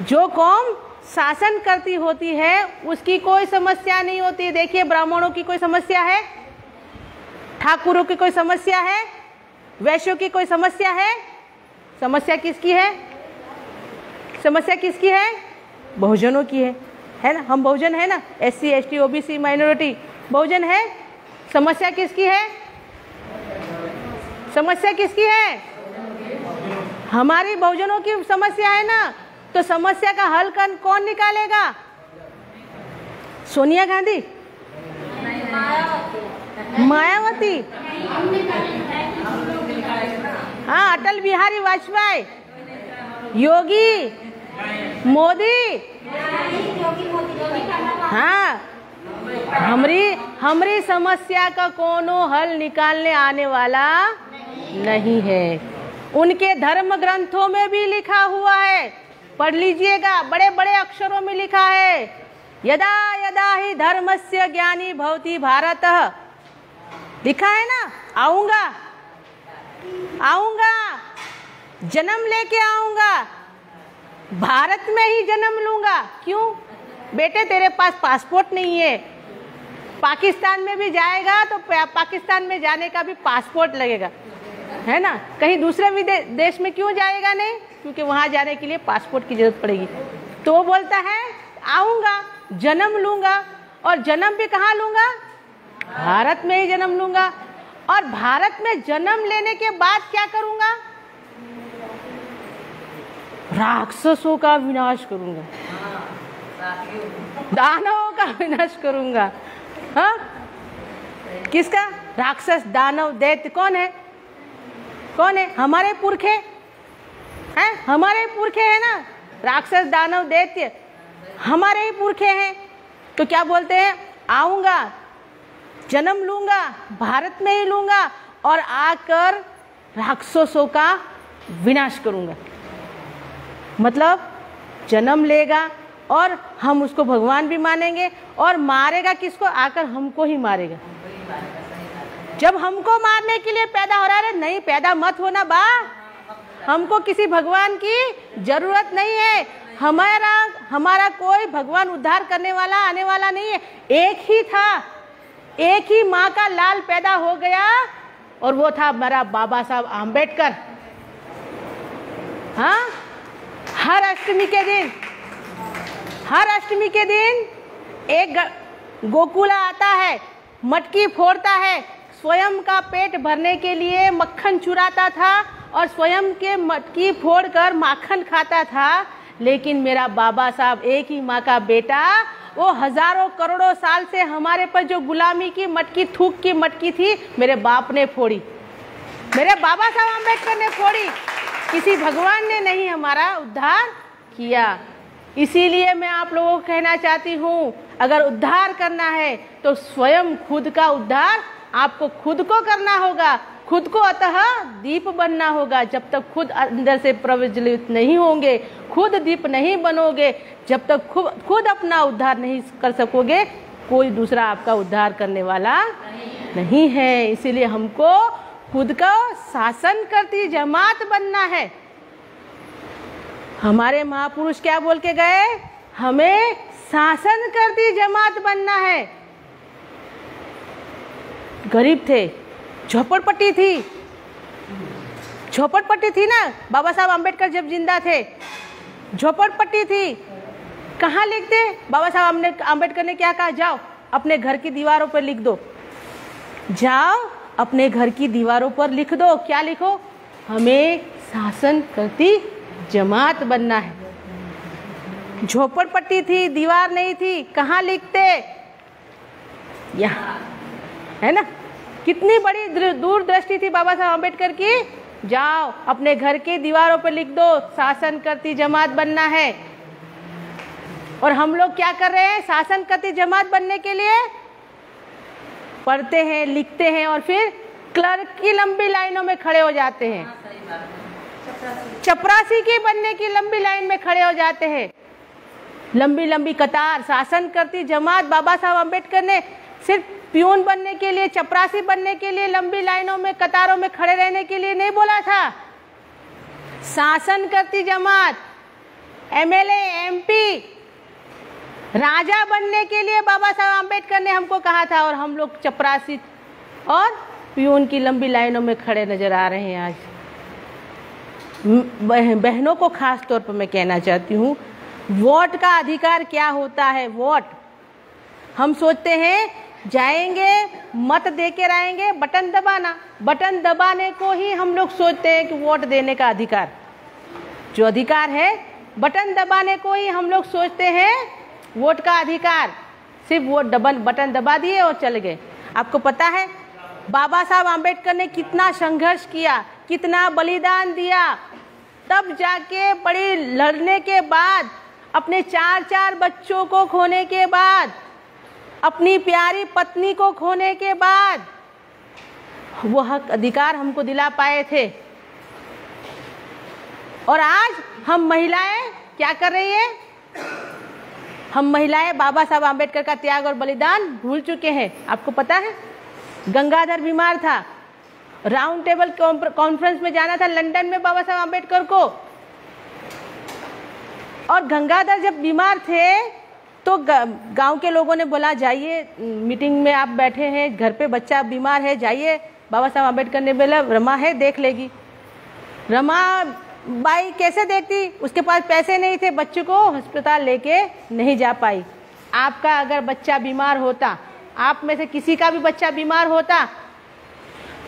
जो कौम शासन करती होती है उसकी कोई समस्या नहीं होती। देखिए, ब्राह्मणों की कोई समस्या है, ठाकुरों की कोई समस्या है, वैश्यों की कोई समस्या है? समस्या किसकी है? समस्या किसकी है? बहुजनों की है ना? हम बहुजन है ना, SC ST OBC माइनॉरिटी बहुजन है। समस्या किसकी है? समस्या किसकी है? हमारी बहुजनों की समस्या है ना। तो समस्या का हल कौन निकालेगा? सोनिया गांधी? मायावती? हाँ, अटल बिहारी वाजपेयी? योगी? मोदी? हाँ, हमारी समस्या का कोनो हल निकालने आने वाला नहीं है। उनके धर्म ग्रंथों में भी लिखा हुआ है, पढ़ लीजिएगा, बड़े बड़े अक्षरों में लिखा है, यदा यदा ही धर्मस्य ज्ञानी भवति भारतः, लिखा है ना। आऊंगा, जन्म लेके आऊंगा, भारत में ही जन्म लूंगा। क्यों बेटे? तेरे पास पासपोर्ट नहीं है। पाकिस्तान में भी जाएगा तो पाकिस्तान में जाने का भी पासपोर्ट लगेगा, है ना। कहीं दूसरे देश में क्यों जाएगा? नहीं, क्योंकि वहां जाने के लिए पासपोर्ट की जरूरत पड़ेगी। तो वो बोलता है आऊंगा, जन्म लूंगा, और जन्म भी कहाँ लूंगा? भारत में ही जन्म लूंगा। और भारत में जन्म लेने के बाद क्या करूंगा? राक्षसों का विनाश करूंगा, दानवों का विनाश करूंगा। हाँ, किसका? राक्षस, दानव, दैत्य कौन है? कौन है? हमारे पुरखे हैं, हमारे पुरखे हैं ना। राक्षस, दानव, दैत्य हमारे ही पुरखे हैं। तो क्या बोलते हैं? आऊंगा, जन्म लूंगा, भारत में ही लूंगा, और आकर राक्षसों का विनाश करूंगा। मतलब जन्म लेगा और हम उसको भगवान भी मानेंगे, और मारेगा किसको? आकर हमको ही मारेगा। जब हमको मारने के लिए पैदा हो रहा है, नहीं पैदा मत होना बा, हमको किसी भगवान की जरूरत नहीं है। हमारा कोई भगवान उद्धार करने वाला आने वाला नहीं है। एक ही था, एक ही माँ का लाल पैदा हो गया, और वो था हमारा बाबा साहब आम्बेडकर। हाँ, हर अष्टमी के दिन एक गोकुला आता है, मटकी फोड़ता है, स्वयं का पेट भरने के लिए मक्खन चुराता था, और स्वयं के मटकी फोड़कर माखन खाता था। लेकिन मेरा बाबा साहब, एक ही माँ का बेटा, वो हजारों करोड़ों साल से हमारे पर जो गुलामी की मटकी, थूक की मटकी थी, मेरे बाप ने फोड़ी, मेरे बाबा साहब अम्बेडकर ने फोड़ी। किसी भगवान ने नहीं हमारा उद्धार किया। इसीलिए मैं आप लोगों को कहना चाहती हूँ, अगर उद्धार करना है तो स्वयं खुद का उद्धार आपको खुद को करना होगा, खुद को अतः दीप बनना होगा। जब तक खुद अंदर से प्रज्वलित नहीं होंगे, खुद दीप नहीं बनोगे, जब तक खुद अपना उद्धार नहीं कर सकोगे, कोई दूसरा आपका उद्धार करने वाला नहीं है। इसीलिए हमको खुद का शासन करती जमात बनना है। हमारे महापुरुष क्या बोल के गए? हमें शासन करती जमात बनना है। गरीब थे, झोपड़पट्टी थी ना। बाबा साहब अम्बेडकर जब जिंदा थे, झोपड़पट्टी थी। कहाँ लिखते? बाबा साहब अम्बेडकर ने क्या कहा? जाओ अपने घर की दीवारों पर लिख दो, जाओ अपने घर की दीवारों पर लिख दो। क्या लिखो? हमें शासन करती जमात बनना है। झोपड़पट्टी थी, दीवार नहीं थी, कहाँ लिखते? यहाँ, है ना। कितनी बड़ी दूरदृष्टि थी बाबा साहब अम्बेडकर की। जाओ अपने घर की दीवारों पर लिख दो, शासन करती जमात बनना है। और हम लोग क्या कर रहे हैं? शासन करती जमात बनने के लिए पढ़ते हैं, लिखते हैं, और फिर क्लर्क की लंबी लाइनों में खड़े हो जाते हैं, चपरासी की बनने की लंबी लाइन में खड़े हो जाते हैं। लंबी लंबी कतार। शासन करती जमात बाबा साहब अम्बेडकर ने सिर्फ प्यून बनने के लिए, चपरासी बनने के लिए, लंबी लाइनों में कतारों में खड़े रहने के लिए नहीं बोला था। शासन करती जमात, एमएलए, एमपी, राजा बनने के लिए बाबा साहब आम्बेडकर ने हमको कहा था, और हम लोग चपरासी और पियून की लंबी लाइनों में खड़े नजर आ रहे हैं। आज बहनों को खास तौर पर मैं कहना चाहती हूँ, वोट का अधिकार क्या होता है। वोट हम सोचते हैं जाएंगे मत दे के आएंगे, बटन दबाना, बटन दबाने को ही हम लोग सोचते हैं कि वोट देने का अधिकार, जो अधिकार है बटन दबाने को ही हम लोग सोचते हैं वोट का अधिकार। सिर्फ वो बटन दबा दिए और चले गए। आपको पता है बाबा साहब आम्बेडकर ने कितना संघर्ष किया, कितना बलिदान दिया, तब जाके बड़ी लड़ने के बाद, अपने 4 बच्चों को खोने के बाद, अपनी प्यारी पत्नी को खोने के बाद वो हक अधिकार हमको दिला पाए थे। और आज हम महिलाएं क्या कर रही है? हम महिलाएं बाबा साहब आम्बेडकर का त्याग और बलिदान भूल चुके हैं। आपको पता है गंगाधर बीमार था, राउंड टेबल कॉन्फ्रेंस में जाना था लंदन में बाबा साहब आम्बेडकर को, और गंगाधर जब बीमार थे तो गांव के लोगों ने बोला जाइए, मीटिंग में आप बैठे हैं, घर पे बच्चा बीमार है, जाइए। बाबा साहब आम्बेडकर ने बोला रमा है देख लेगी। रमा बाई कैसे देखती, उसके पास पैसे नहीं थे, बच्चे को अस्पताल लेके नहीं जा पाई। आपका अगर बच्चा बीमार होता, आप में से किसी का भी बच्चा बीमार होता,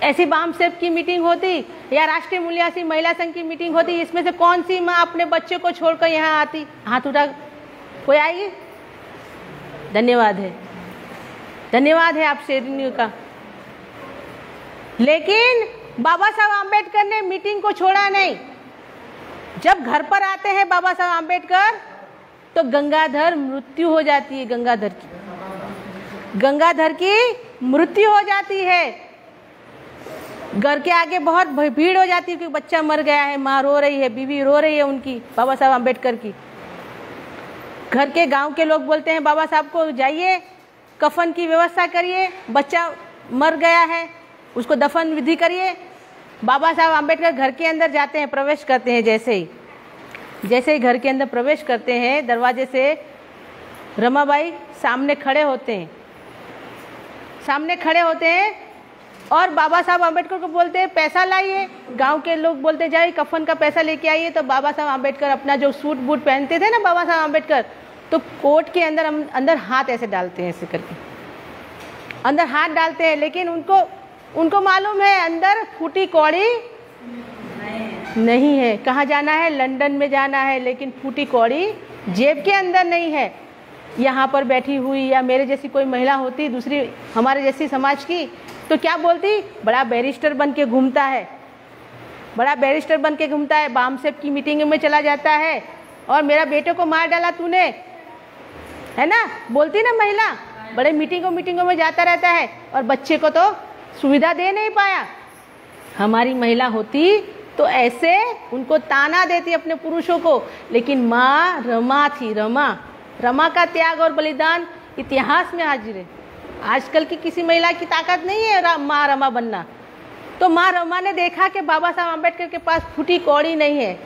ऐसी बामसेप की मीटिंग होती या राष्ट्रीय मूल्यासी महिला संघ की मीटिंग होती, इसमें से कौन सी माँ अपने बच्चे को छोड़कर यहाँ आती? हाथ उठा कोई आएगी? धन्यवाद है, धन्यवाद है आप शेरनी का। लेकिन बाबा साहब आम्बेडकर ने मीटिंग को छोड़ा नहीं। जब घर पर आते हैं बाबा साहब आम्बेडकर तो गंगाधर मृत्यु हो जाती है, गंगाधर की मृत्यु हो जाती है। घर के आगे बहुत भीड़ हो जाती है कि बच्चा मर गया है, माँ रो रही है, बीवी रो रही है उनकी, बाबा साहब आम्बेडकर की। घर के गांव के लोग बोलते हैं बाबा साहब को जाइए कफन की व्यवस्था करिए, बच्चा मर गया है, उसको दफन विधि करिए। बाबा साहब आम्बेडकर घर के अंदर जाते हैं, प्रवेश करते हैं, जैसे ही घर के अंदर प्रवेश करते हैं दरवाजे से, रमाबाई सामने खड़े होते हैं और बाबा साहब आम्बेडकर को बोलते हैं पैसा लाइए। गांव के लोग बोलते हैं जाइए कफन का पैसा लेके आइए। तो बाबा साहब आम्बेडकर अपना जो सूट बूट पहनते थे ना बाबा साहब आम्बेडकर, तो कोट के अंदर हाथ ऐसे डालते हैं, ऐसे करके अंदर हाथ डालते हैं। लेकिन उनको मालूम है अंदर फूटी कौड़ी नहीं है। कहाँ जाना है? लंदन में जाना है, लेकिन फूटी कौड़ी जेब के अंदर नहीं है। यहाँ पर बैठी हुई या मेरे जैसी कोई महिला होती दूसरी हमारे जैसी समाज की, तो क्या बोलती? बड़ा बैरिस्टर बन के घूमता है, बामसेप की मीटिंग में चला जाता है और मेरा बेटे को मार डाला तूने, है ना, बोलती ना महिला। बड़े मीटिंगों में जाता रहता है और बच्चे को तो सुविधा दे नहीं पाया। हमारी महिला होती तो ऐसे उनको ताना देती अपने पुरुषों को। लेकिन माँ रमा थी, रमा का त्याग और बलिदान इतिहास में हाजिर है। आजकल की किसी महिला की ताकत नहीं है माँ रमा बनना। तो माँ रमा ने देखा कि बाबा साहब आम्बेडकर के पास फूटी कौड़ी नहीं है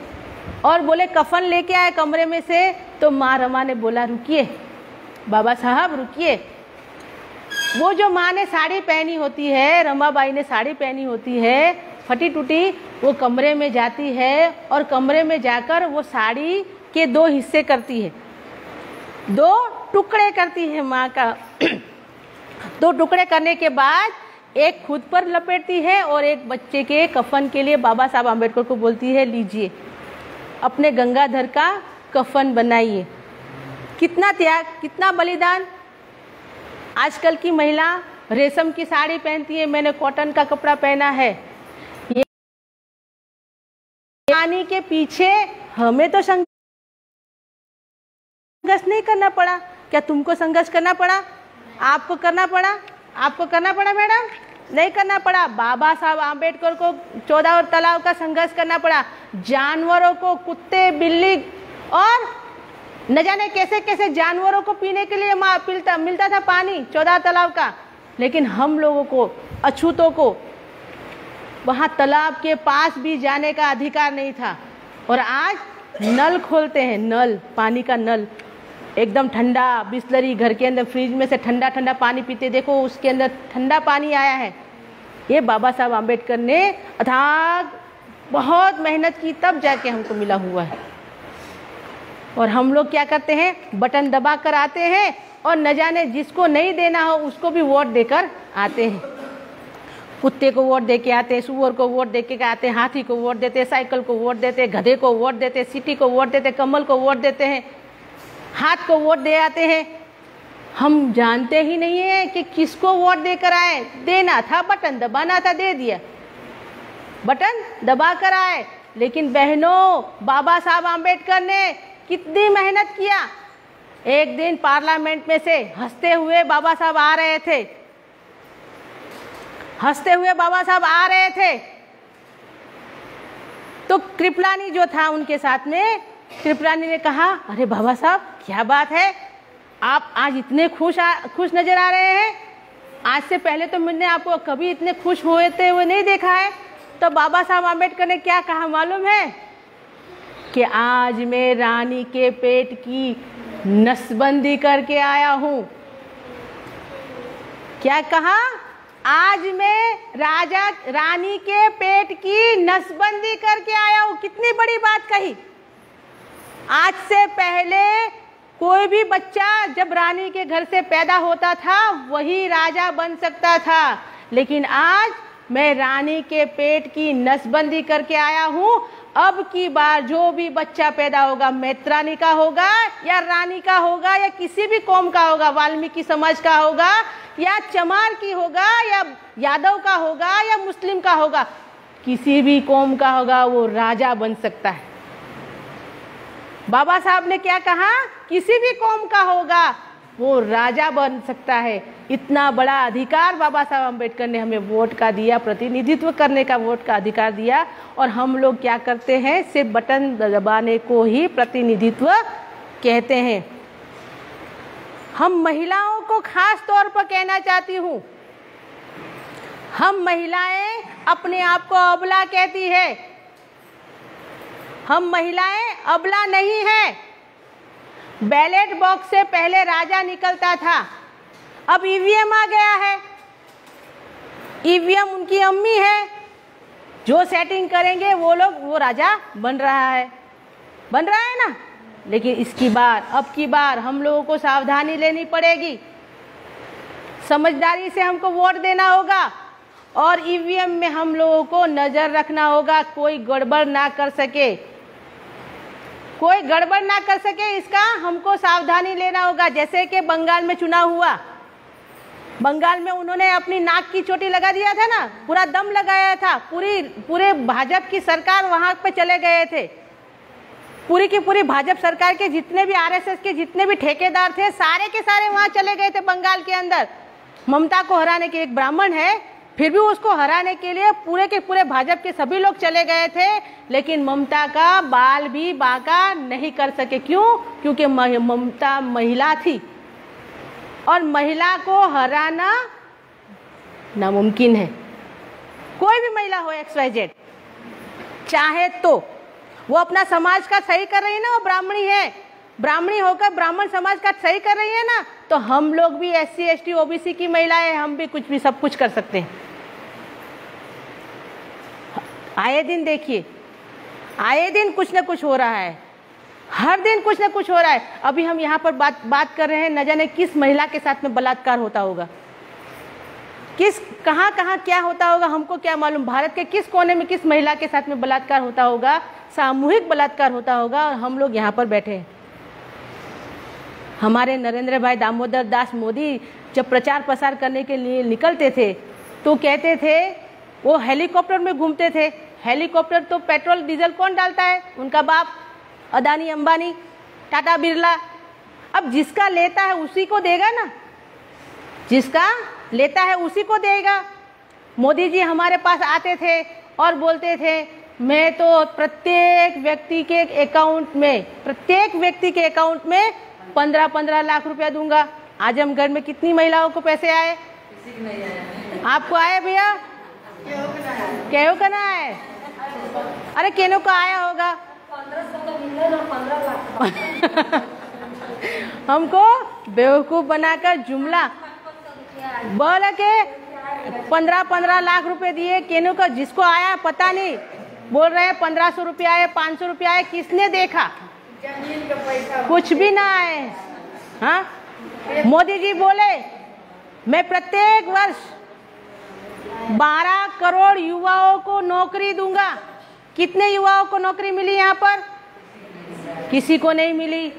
और बोले कफन लेके आए कमरे में से। तो माँ रमा ने बोला रुकिए बाबा साहब रुकिए। वो जो माँ ने साड़ी पहनी होती है, रमाबाई ने साड़ी पहनी होती है फटी टूटी, वो कमरे में जाती है और कमरे में जाकर वो साड़ी के 2 हिस्से करती है, 2 टुकड़े करती है माँ का। 2 टुकड़े करने के बाद एक खुद पर लपेटती है और एक बच्चे के कफन के लिए बाबा साहब आम्बेडकर को बोलती है लीजिए अपने गंगाधर का कफन बनाइए। कितना त्याग, कितना बलिदान। आजकल की महिला रेशम की साड़ी पहनती है, मैंने कॉटन का कपड़ा पहना है। ये आने के पीछे हमें तो संघर्ष नहीं करना पड़ा। क्या तुमको संघर्ष करना पड़ा? आपको करना पड़ा मैडम? नहीं करना पड़ा। बाबा साहब आम्बेडकर को 14 और तालाब का संघर्ष करना पड़ा। जानवरों को, कुत्ते बिल्ली और न जाने कैसे कैसे जानवरों को पीने के लिए मिलता था पानी 14 तालाब का। लेकिन हम लोगों को, अछूतों को, वहाँ तालाब के पास भी जाने का अधिकार नहीं था। और आज नल खोलते हैं, नल, पानी का नल, एकदम ठंडा बिस्लरी, घर के अंदर फ्रिज में से ठंडा ठंडा पानी पीते, देखो उसके अंदर ठंडा पानी आया है। ये बाबा साहब आम्बेडकर ने अथाक बहुत मेहनत की तब जाके हमको मिला हुआ है। और हम लोग क्या करते हैं, बटन दबा कर आते हैं और न जाने जिसको नहीं देना हो उसको भी वोट देकर आते हैं। कुत्ते को वोट दे के आते हैं, सुअर को वोट दे के आते हैं, हाथी को वोट देते हैं, साइकिल को वोट देते हैं, गधे को वोट देते हैं, सीटी को वोट देते हैं, कमल को वोट देते हैं, हाथ को वोट दे आते हैं। हम जानते ही नहीं है कि किसको वोट देकर आए। देना था, बटन दबाना था, दे दिया, बटन दबा कर आए। लेकिन बहनों, बाबा साहब आम्बेडकर ने कितनी मेहनत किया। एक दिन पार्लियामेंट में से हंसते हुए बाबा साहब आ रहे थे, हंसते हुए बाबा साहब आ रहे थे, तो कृपलानी जो था उनके साथ में, कृपलानी ने कहा, अरे बाबा साहब क्या बात है, आप आज इतने खुश नजर आ रहे हैं। आज से पहले तो मैंने आपको कभी इतने खुश होते हुए नहीं देखा है। तो बाबा साहब आम्बेडकर ने क्या कहा मालूम है, कि आज मैं रानी के पेट की नसबंदी करके आया हूं। क्या कहा, आज मैं रानी के पेट की नसबंदी करके आया हूं। कितनी बड़ी बात कही। आज से पहले कोई भी बच्चा जब रानी के घर से पैदा होता था वही राजा बन सकता था, लेकिन आज मैं रानी के पेट की नसबंदी करके आया हूं। अब की बार जो भी बच्चा पैदा होगा, मैत्रानी का होगा या रानी का होगा या किसी भी कौम का होगा, वाल्मीकि समाज का होगा या चमार की होगा या यादव का होगा या मुस्लिम का होगा, किसी भी कौम का होगा, वो राजा बन सकता है। बाबा साहब ने क्या कहा, किसी भी कौम का होगा वो राजा बन सकता है। इतना बड़ा अधिकार बाबा साहब अम्बेडकर ने हमें वोट का दिया, प्रतिनिधित्व करने का वोट का अधिकार दिया। और हम लोग क्या करते हैं, सिर्फ बटन दबाने को ही प्रतिनिधित्व कहते हैं। हम महिलाओं को खास तौर पर कहना चाहती हूँ, हम महिलाएं अपने आप को अबला कहती है। हम महिलाएं अबला नहीं है। बैलेट बॉक्स से पहले राजा निकलता था, अब ईवीएम आ गया है। ईवीएम उनकी अम्मी है, जो सेटिंग करेंगे वो राजा बन रहा है ना। लेकिन अब की बार हम लोगों को सावधानी लेनी पड़ेगी, समझदारी से हमको वोट देना होगा और ईवीएम में हम लोगों को नजर रखना होगा, कोई गड़बड़ ना कर सके, कोई गड़बड़ ना कर सके, इसका हमको सावधानी लेना होगा। जैसे कि बंगाल में चुनाव हुआ, बंगाल में उन्होंने अपनी नाक की चोटी लगा दिया था ना, पूरा दम लगाया था, पूरे भाजपा की सरकार वहां पे चले गए थे। पूरी की पूरी भाजपा सरकार के जितने भी आरएसएस के जितने भी ठेकेदार थे, सारे के सारे वहां चले गए थे बंगाल के अंदर। ममता को हराने के, एक ब्राह्मण है, फिर भी उसको हराने के लिए पूरे के पूरे भाजपा के सभी लोग चले गए थे, लेकिन ममता का बाल भी बांका नहीं कर सके। क्यों? क्योंकि ममता महिला थी और महिला को हराना नामुमकिन है। कोई भी महिला हो, XYZ, चाहे तो वो अपना समाज का सही कर रही है ना, वो ब्राह्मणी है, ब्राह्मणी होकर ब्राह्मण समाज का सही कर रही है ना, तो हम लोग भी SC ST OBC की महिलाएं, हम भी कुछ भी सब कुछ कर सकते हैं। आए दिन देखिए, आए दिन कुछ न कुछ हो रहा है, हर दिन कुछ न कुछ हो रहा है। अभी हम यहाँ पर बात कर रहे हैं, न जाने किस महिला के साथ में बलात्कार होता होगा, कहाँ क्या होता होगा, हमको क्या मालूम। भारत के किस कोने में किस महिला के साथ में बलात्कार होता होगा, सामूहिक बलात्कार होता होगा, और हम लोग यहाँ पर बैठे हैं। हमारे नरेंद्र भाई दामोदर दास मोदी जब प्रचार प्रसार करने के लिए निकलते थे तो कहते थे, वो हेलीकॉप्टर में घूमते थे। हेलीकॉप्टर तो पेट्रोल डीजल कौन डालता है? उनका बाप, अदानी अंबानी, टाटा बिरला। अब जिसका लेता है उसी को देगा ना, जिसका लेता है उसी को देगा। मोदी जी हमारे पास आते थे और बोलते थे, मैं तो प्रत्येक व्यक्ति के अकाउंट में 15-15 लाख रुपया दूंगा। आजमगढ़ में कितनी महिलाओं को पैसे आए? आपको आए भैया? केहू का ना आए? अरे केनो का आया होगा, हमको बेवकूफ बनाकर जुमला बोला के 15-15 लाख रुपए दिए केनू को, जिसको आया पता नहीं, बोल रहे हैं 1500 रुपया आए, 500 रुपया आए, किसने देखा? कुछ भी ना आए। हाँ, मोदी जी बोले मैं प्रत्येक वर्ष 12 करोड़ युवाओं को नौकरी दूंगा। कितने युवाओं को नौकरी मिली यहाँ पर? किसी को नहीं मिली।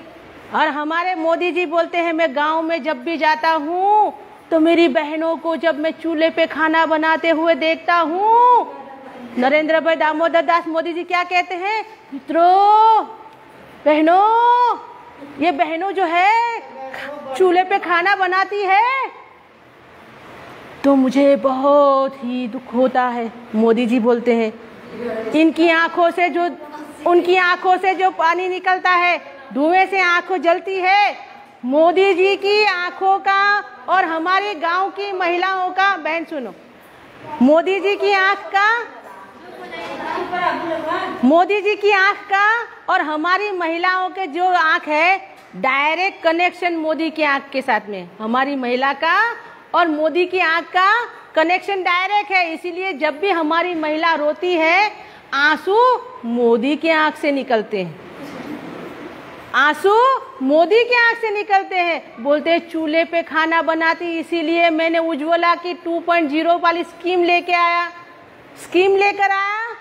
और हमारे मोदी जी बोलते हैं मैं गांव में जब भी जाता हूँ तो मेरी बहनों को जब मैं चूल्हे पे खाना बनाते हुए देखता हूँ, नरेंद्र भाई दामोदर दास मोदी जी क्या कहते हैं? मित्रों, बहनों, ये बहनों जो है चूल्हे पे खाना बनाती है तो मुझे बहुत ही दुख होता है। मोदी जी बोलते हैं उनकी आंखों से जो पानी निकलता है, धुएं से आंखों जलती है, मोदी जी की आंखों का और हमारे गांव की महिलाओं का, बहन सुनो, मोदी जी की आंख का और हमारी महिलाओं के जो आंख है, डायरेक्ट कनेक्शन मोदी की आंख के साथ में, हमारी महिला का और मोदी की आंख का कनेक्शन डायरेक्ट है। इसीलिए जब भी हमारी महिला रोती है, आंसू मोदी की आंख से निकलते हैं, आंसू मोदी की आंख से निकलते हैं। बोलते हैं चूल्हे पे खाना बनाती, इसीलिए मैंने उज्ज्वला की 2.0 वाली स्कीम लेकर आया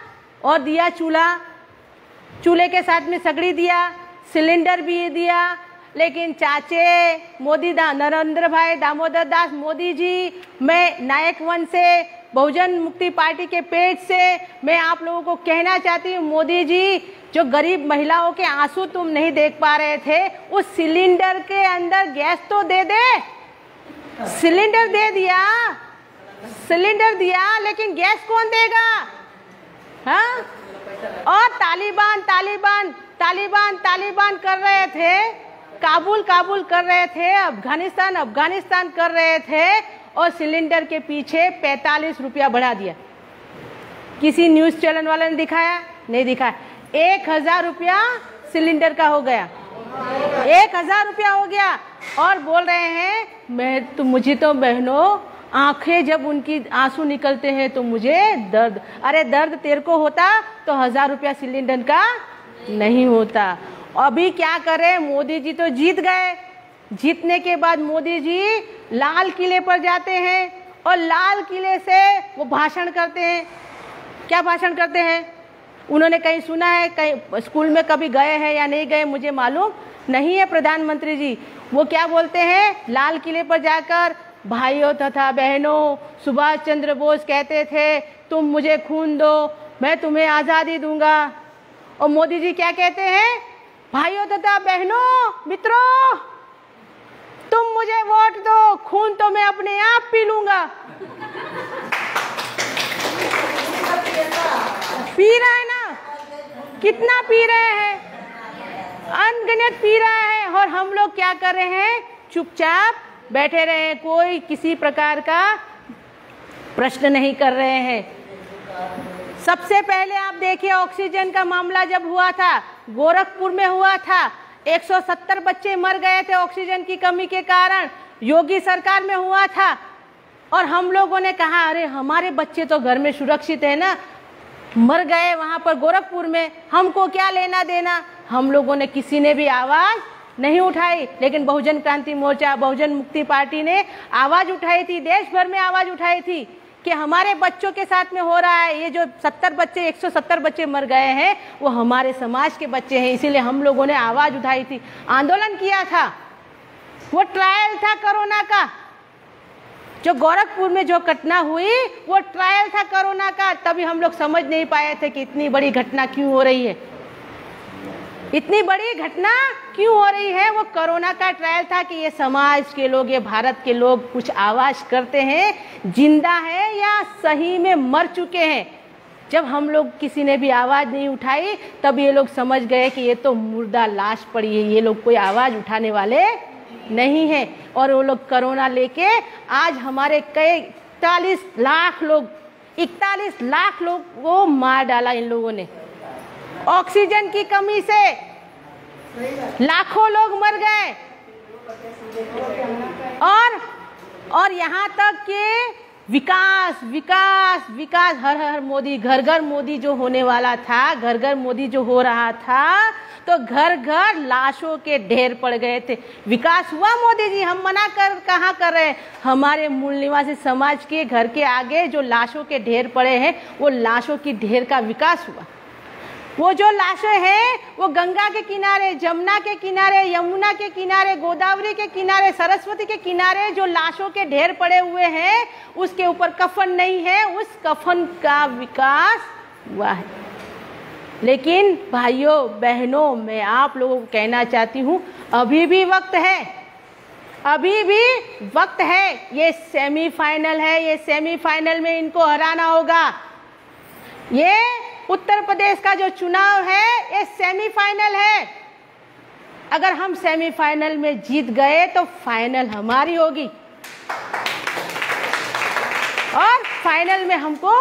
और दिया चूल्हे के साथ में सगड़ी दिया, सिलेंडर भी दिया। लेकिन चाचे मोदी नरेंद्र भाई दामोदर दास मोदी जी, मैं नायक वन से, बहुजन मुक्ति पार्टी के पेज से मैं आप लोगों को कहना चाहती हूँ, मोदी जी, जो गरीब महिलाओं के आंसू तुम नहीं देख पा रहे थे, उस सिलेंडर के अंदर गैस तो दे दे। सिलेंडर दे दिया, सिलेंडर दिया, लेकिन गैस कौन देगा? हाँ, और तालिबान कर रहे थे, काबुल कर रहे थे, अफगानिस्तान कर रहे थे, और सिलेंडर के पीछे 45 रुपया बढ़ा दिया। किसी न्यूज चैनल वाले ने दिखाया? नहीं दिखाया। 1000 रुपया सिलेंडर का हो गया, 1000 रुपया हो गया। और बोल रहे हैं मुझे तो बहनों, आंखें जब उनकी आंसू निकलते हैं तो मुझे दर्द। अरे दर्द तेरे को होता तो 1000 रुपया सिलेंडर का नहीं होता। अभी क्या करें, मोदी जी तो जीत गए। जीतने के बाद मोदी जी लाल किले पर जाते हैं और लाल किले से वो भाषण करते हैं। क्या भाषण करते हैं? उन्होंने कहीं सुना है, कहीं स्कूल में कभी गए हैं या नहीं गए मुझे मालूम नहीं है। प्रधानमंत्री जी वो क्या बोलते हैं लाल किले पर जाकर? भाइयों तथा बहनों, सुभाष चंद्र बोस कहते थे तुम मुझे खून दो, मैं तुम्हें आज़ादी दूंगा। और मोदी जी क्या कहते हैं? भाइयों तथा बहनों, मित्रों, तुम मुझे वोट दो, खून तो मैं अपने आप पी लूंगा। पी रहा है ना, कितना पी रहे हैं, अनगिनत पी रहे हैं। और हम लोग क्या कर रहे हैं? चुपचाप बैठे रहे हैं, कोई किसी प्रकार का प्रश्न नहीं कर रहे हैं। सबसे पहले आप देखिए, ऑक्सीजन का मामला जब हुआ था, गोरखपुर में हुआ था, 170 बच्चे मर गए थे ऑक्सीजन की कमी के कारण। योगी सरकार में हुआ था और हम लोगों ने कहा अरे हमारे बच्चे तो घर में सुरक्षित है ना, मर गए वहां पर गोरखपुर में, हमको क्या लेना देना। हम लोगों ने किसी ने भी आवाज नहीं उठाई। लेकिन बहुजन क्रांति मोर्चा, बहुजन मुक्ति पार्टी ने आवाज उठाई थी, देश भर में आवाज उठाई थी कि हमारे बच्चों के साथ में हो रहा है। ये जो 170 बच्चे मर गए हैं वो हमारे समाज के बच्चे हैं। इसीलिए हम लोगों ने आवाज उठाई थी, आंदोलन किया था। वो ट्रायल था कोरोना का, जो गोरखपुर में जो घटना हुई वो ट्रायल था कोरोना का। तभी हम लोग समझ नहीं पाए थे कि इतनी बड़ी घटना क्यों हो रही है, इतनी बड़ी घटना क्यों हो रही है। वो कोरोना का ट्रायल था कि ये समाज के लोग, ये भारत के लोग कुछ आवाज करते हैं, जिंदा है या सही में मर चुके हैं। जब हम लोग किसी ने भी आवाज नहीं उठाई तब ये लोग समझ गए कि ये तो मुर्दा लाश पड़ी है, ये लोग कोई आवाज उठाने वाले नहीं है। और वो लोग कोरोना लेके आज हमारे कई 41 लाख लोग को मार डाला इन लोगों ने। ऑक्सीजन की कमी से लाखों लोग मर गए, और यहाँ तक कि विकास विकास विकास, हर हर मोदी, घर घर मोदी जो होने वाला था, घर घर मोदी जो हो रहा था, तो घर घर लाशों के ढेर पड़ गए थे। विकास हुआ मोदी जी? हम मना कहाँ कर रहे हैं? हमारे मूल निवासी समाज के घर के आगे जो लाशों के ढेर पड़े हैं, वो लाशों की ढेर का विकास हुआ। वो जो लाशें हैं वो गंगा के किनारे, जमुना के किनारे, यमुना के किनारे, गोदावरी के किनारे, सरस्वती के किनारे जो लाशों के ढेर पड़े हुए हैं, उसके ऊपर कफन नहीं है, उस कफन का विकास हुआ है। लेकिन भाइयों बहनों, मैं आप लोगों को कहना चाहती हूँ, अभी भी वक्त है, अभी भी वक्त है। ये सेमीफाइनल है, ये सेमीफाइनल में इनको हराना होगा। ये उत्तर प्रदेश का जो चुनाव है ये सेमीफाइनल है। अगर हम सेमीफाइनल में जीत गए तो फाइनल हमारी होगी, और फाइनल में हमको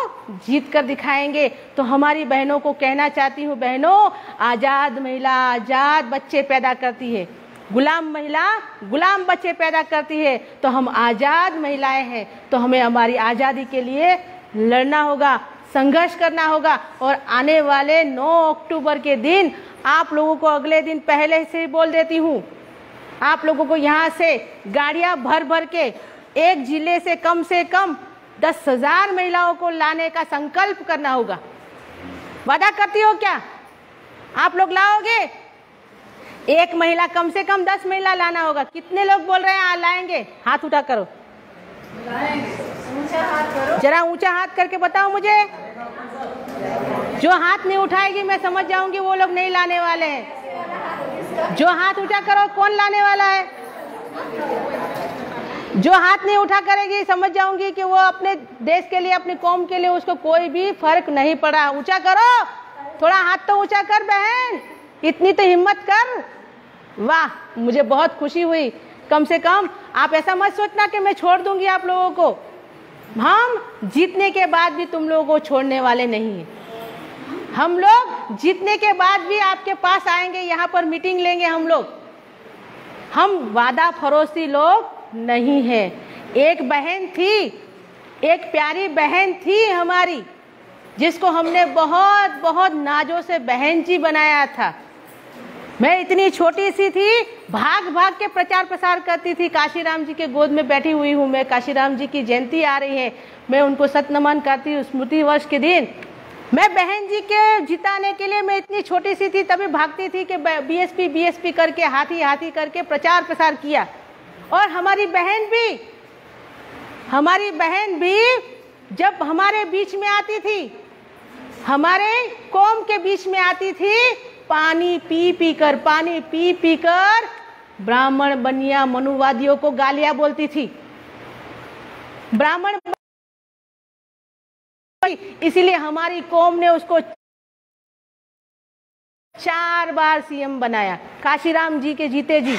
जीत कर दिखाएंगे। तो हमारी बहनों को कहना चाहती हूँ, बहनों, आज़ाद महिला आज़ाद बच्चे पैदा करती है, गुलाम महिला गुलाम बच्चे पैदा करती है। तो हम आज़ाद महिलाएं हैं, तो हमें हमारी आज़ादी के लिए लड़ना होगा, संघर्ष करना होगा। और आने वाले 9 अक्टूबर के दिन आप लोगों को, अगले दिन पहले से ही बोल देती हूँ, आप लोगों को यहाँ से गाड़ियाँ भर भर के एक जिले से कम 10,000 महिलाओं को लाने का संकल्प करना होगा। वादा करती हो क्या? आप लोग लाओगे? एक महिला कम से कम 10 महिला लाना होगा। कितने लोग बोल रहे हैं लाएंगे? हाथ उठा करो, जरा ऊंचा हाथ करके बताओ मुझे। जो हाथ नहीं उठाएगी मैं समझ जाऊंगी वो लोग नहीं लाने वाले हैं। जो हाथ उठा करो, कौन लाने वाला है? जो हाथ नहीं उठा करेगी समझ जाऊंगी कि वो अपने देश के लिए, अपनी कौम के लिए उसको कोई भी फर्क नहीं पड़ा। ऊंचा करो, थोड़ा हाथ तो ऊंचा कर बहन, इतनी तो हिम्मत कर। वाह, मुझे बहुत खुशी हुई। कम से कम आप ऐसा मत सोचना कि मैं छोड़ दूंगी आप लोगों को। हम जीतने के बाद भी तुम लोगों को छोड़ने वाले नहीं हैं। हम लोग जीतने के बाद भी आपके पास आएंगे, यहाँ पर मीटिंग लेंगे हम लोग। हम वादा फरोशी लोग नहीं है। एक बहन थी, एक प्यारी बहन थी हमारी, जिसको हमने बहुत बहुत नाजों से बहन जी बनाया था। मैं इतनी छोटी सी थी, भाग भाग के प्रचार प्रसार करती थी। काशीराम जी के गोद में बैठी हुई हूँ मैं। काशीराम जी की जयंती आ रही है, मैं उनको सत नमन करती हूँ स्मृति वर्ष के दिन। मैं बहन जी के जिताने के लिए, मैं इतनी छोटी सी थी तभी भागती थी कि बीएसपी करके, हाथी हाथी करके प्रचार प्रसार किया। और हमारी बहन भी जब हमारे बीच में आती थी, हमारे कौम के बीच में आती थी, पानी पी पी कर ब्राह्मण बनिया मनुवादियों को गालियां बोलती थी। ब्राह्मण, इसीलिए हमारी कौम ने उसको 4 बार सीएम बनाया। काशीराम जी के जीते जी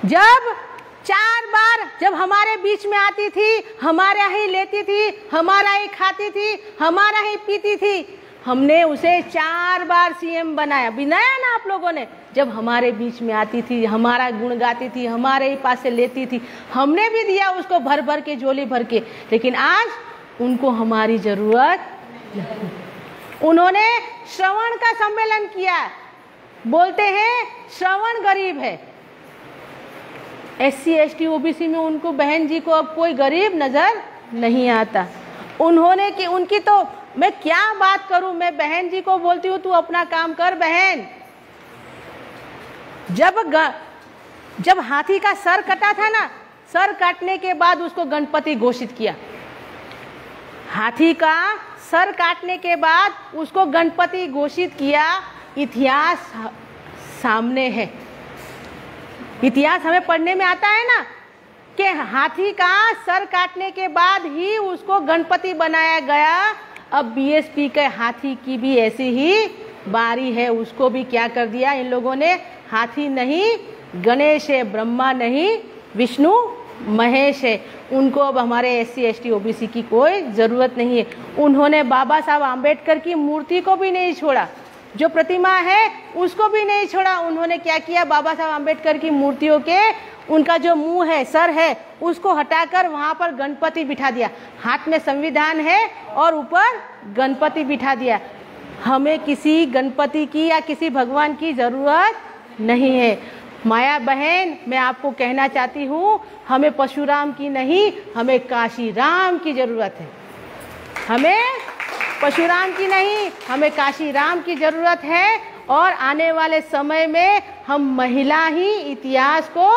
जब 4 बार जब हमारे बीच में आती थी, हमारा ही लेती थी, हमारा ही खाती थी, हमारा ही पीती थी, हमने उसे 4 बार सीएम बनाया ना आप लोगों ने। जब हमारे बीच में आती थी, हमारा गुण गाती थी, हमारे ही पास से लेती थी, हमने भी दिया उसको भर भर के, झोली भर के। लेकिन आज उनको हमारी जरूरत नहीं। उन्होंने श्रवण का सम्मेलन किया, बोलते हैं श्रवण गरीब है। SC ST OBC में उनको, बहन जी को अब कोई गरीब नजर नहीं आता। उन्होंने की, उनकी तो मैं क्या बात करूं। मैं बहन जी को बोलती हूँ, तू अपना काम कर बहन। जब हाथी का सर कटा था ना, सर काटने के बाद उसको गणपति घोषित किया। हाथी का सर काटने के बाद उसको गणपति घोषित किया। इतिहास सामने है, इतिहास हमें पढ़ने में आता है ना कि हाथी का सर काटने के बाद ही उसको गणपति बनाया गया। अब BSP के हाथी की भी ऐसी ही बारी है। उसको भी क्या कर दिया इन लोगों ने? हाथी नहीं, गणेश है, ब्रह्मा नहीं, विष्णु महेश है। उनको अब हमारे SC ST OBC की कोई ज़रूरत नहीं है। उन्होंने बाबा साहब आम्बेडकर की मूर्ति को भी नहीं छोड़ा, जो प्रतिमा है उसको भी नहीं छोड़ा। उन्होंने क्या किया, बाबा साहब आम्बेडकर की मूर्तियों के उनका जो मुंह है, सर है, उसको हटाकर वहाँ पर गणपति बिठा दिया। हाथ में संविधान है और ऊपर गणपति बिठा दिया। हमें किसी गणपति की या किसी भगवान की ज़रूरत नहीं है। माया बहन, मैं आपको कहना चाहती हूँ, हमें परशुराम की नहीं, हमें काशी राम की ज़रूरत है। हमें परशुराम की नहीं, हमें काशी राम की ज़रूरत है। और आने वाले समय में हम महिला ही इतिहास को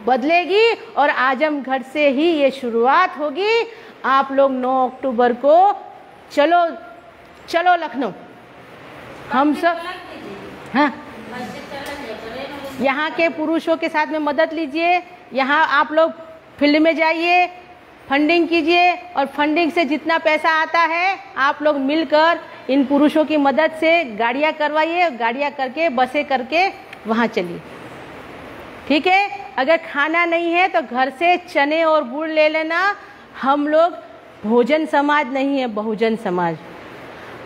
बदलेगी और आजमगढ़ से ही ये शुरुआत होगी। आप लोग 9 अक्टूबर को चलो चलो लखनऊ, हम सब, हाँ, यहाँ के पुरुषों के साथ में मदद लीजिए। यहाँ आप लोग फील्ड में जाइए, फंडिंग कीजिए और फंडिंग से जितना पैसा आता है आप लोग मिलकर इन पुरुषों की मदद से गाड़ियाँ करवाइए, गाड़ियाँ करके बसें करके वहाँ चलिए, ठीक है। अगर खाना नहीं है तो घर से चने और गुड़ ले लेना। हम लोग भोजन समाज नहीं है, बहुजन समाज।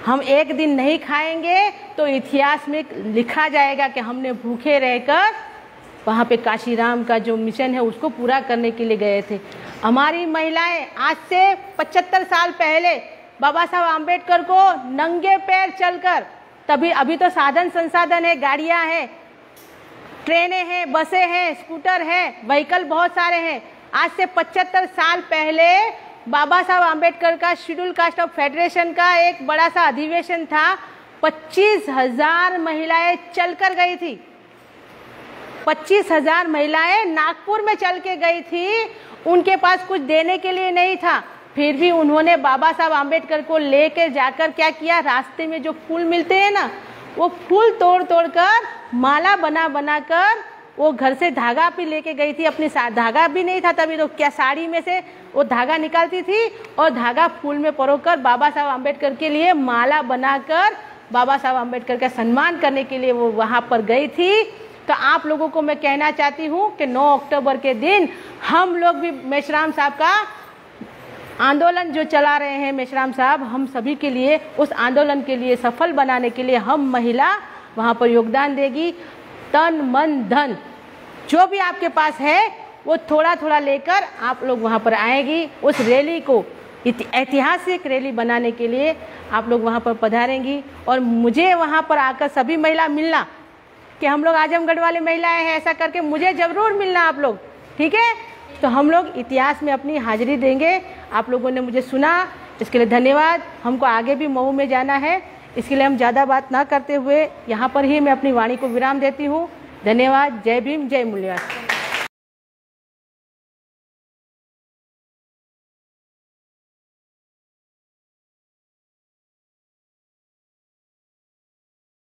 हम एक दिन नहीं खाएंगे तो इतिहास में लिखा जाएगा कि हमने भूखे रहकर वहाँ पे काशी राम का जो मिशन है उसको पूरा करने के लिए गए थे। हमारी महिलाएं आज से 75 साल पहले बाबा साहब आम्बेडकर को नंगे पैर चलकर, तभी अभी तो साधन संसाधन है, गाड़ियाँ हैं, ट्रेनें हैं, बसें हैं, स्कूटर हैं, व्हीकल बहुत सारे हैं। आज से 75 साल पहले बाबा साहब आम्बेडकर का शेड्यूल कास्ट ऑफ फेडरेशन का एक बड़ा सा अधिवेशन था। 25,000 महिलाएं चलकर गई थी। 25,000 महिलाएं नागपुर में चल के गई थी। उनके पास कुछ देने के लिए नहीं था, फिर भी उन्होंने बाबा साहब आम्बेडकर को लेकर जाकर क्या किया, रास्ते में जो फूल मिलते हैं ना, वो फूल तोड़ तोड़ कर माला बना बना कर वो घर से धागा भी लेके गई थी। अपनी धागा भी नहीं था तभी, तो क्या साड़ी में से वो धागा निकालती थी और धागा फूल में परोकर बाबा साहब आम्बेडकर के लिए माला बनाकर बाबा साहब आम्बेडकर का सम्मान करने के लिए वो वहाँ पर गई थी। तो आप लोगों को मैं कहना चाहती हूँ कि 9 अक्टूबर के दिन हम लोग भी मेश्राम साहब का आंदोलन जो चला रहे हैं, मेश्राम साहब, हम सभी के लिए उस आंदोलन के लिए सफल बनाने के लिए हम महिला वहाँ पर योगदान देगी। तन मन धन जो भी आपके पास है वो थोड़ा थोड़ा लेकर आप लोग वहाँ पर आएगी। उस रैली को ऐतिहासिक रैली बनाने के लिए आप लोग वहाँ पर पधारेंगी और मुझे वहाँ पर आकर सभी महिला मिलना कि हम लोग आजमगढ़ वाले महिलाएं हैं, ऐसा करके मुझे ज़रूर मिलना आप लोग, ठीक है। तो हम लोग इतिहास में अपनी हाजिरी देंगे। आप लोगों ने मुझे सुना, इसके लिए धन्यवाद। हमको आगे भी मऊ में जाना है, इसके लिए हम ज़्यादा बात ना करते हुए यहाँ पर ही मैं अपनी वाणी को विराम देती हूँ। धन्यवाद। जय भीम, जय मूल्यवाद।